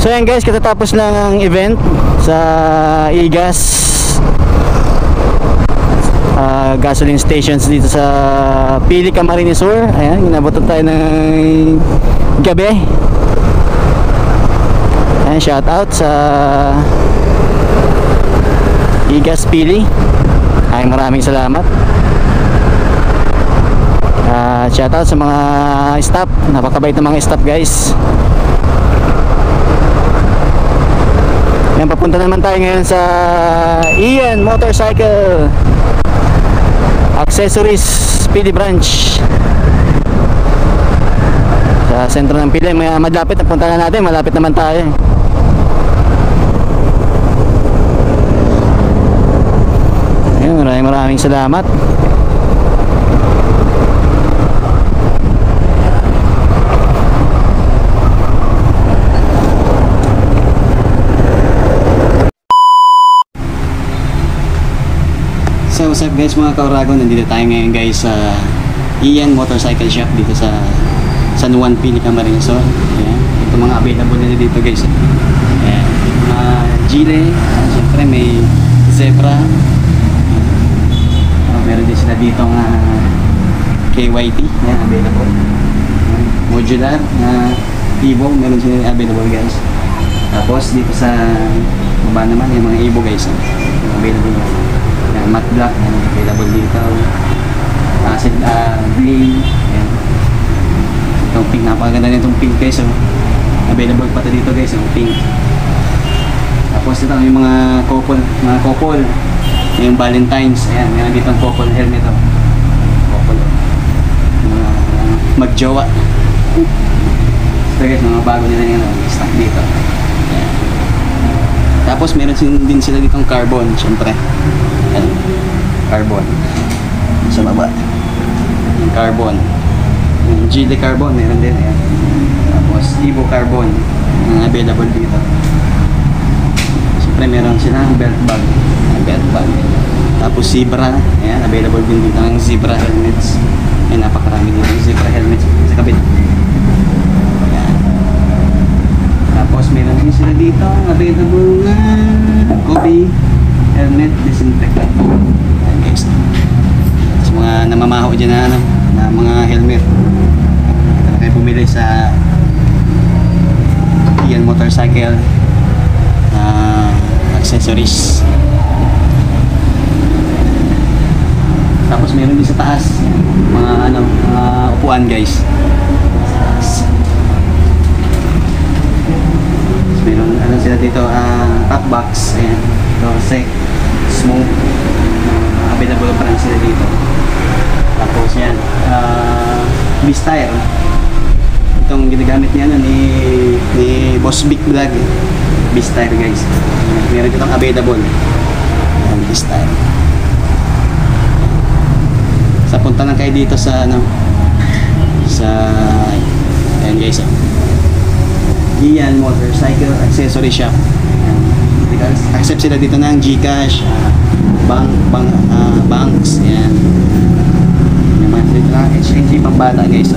So yan guys, katatapos lang ang event sa Igas gasoline stations dito sa Pili, Camarines Sur. Ayan, inabutan tayo ng gabi. Ayan, shout out sa Igas Pili. Ay, maraming salamat. Shout out sa mga staff, napakabait ng mga staff guys. Yan, papunta naman tayo ngayon sa Ian Motorcycle Accessories Pili Branch sa sentro ng Pili. Malapit na punta na natin, malapit naman tayo. Ayun, maraming salamat. So what's up guys mga kauragon, nandito tayo ngayon guys sa Ian Motorcycle Shop dito sa San Juan, Pili, Camarines Sur. Ayan, ito mga available nila dito guys. Ayan, mga Gile, siyempre may Zebra. Meron din sila dito nga KYT, ayan, available. Modular na Evo, meron sila available guys. Tapos dito sa baba naman yung mga Evo guys, available. Matte black, available dito. Acid green. Ayan. Itong pink, napakaganda nitong pink guys. Available pa ito dito guys, yung pink. Tapos ito yung mga couple, yung Valentine's. Ayan, meron dito ang couple helmet. Couple. Mga magjowa. Ito guys, mga bago nila yung stock dito. Ayan. Tapos meron din sila ditong carbon, syempre. Ayan. Carbon sa baba, yung carbon, yung GD carbon meron din. Ayan. Tapos Evo carbon available dito. Siyempre meron silang belt bag. Tapos Zebra, ayan, available din dito ng Zebra helmets. Ayan, napakarami dito ng Zebra helmets sa kabila. Ayan. Tapos meron din sila dito available na Kobe helmet disinfectant po. Ayan guys. Tapos mga namamaho dyan na mga helmet. Ito na kayo bumili sa Ian Motorcycle accessories. Tapos meron din sa taas mga upuan guys. Tapos meron sila dito top box. Ayan. Sec, smoke, available pa rin sila dito. Tapos yan, B-Style. Itong ginagamit niya ni Boss Big Vlog. B-Style guys. Meron ditong available. B-Style. Sa punta lang kayo dito sa ayan guys. Ian Motorcycle Accessory Shop. Accept sila dito ng GCash, banks, yan. May mga dito lang HNG pambata guys.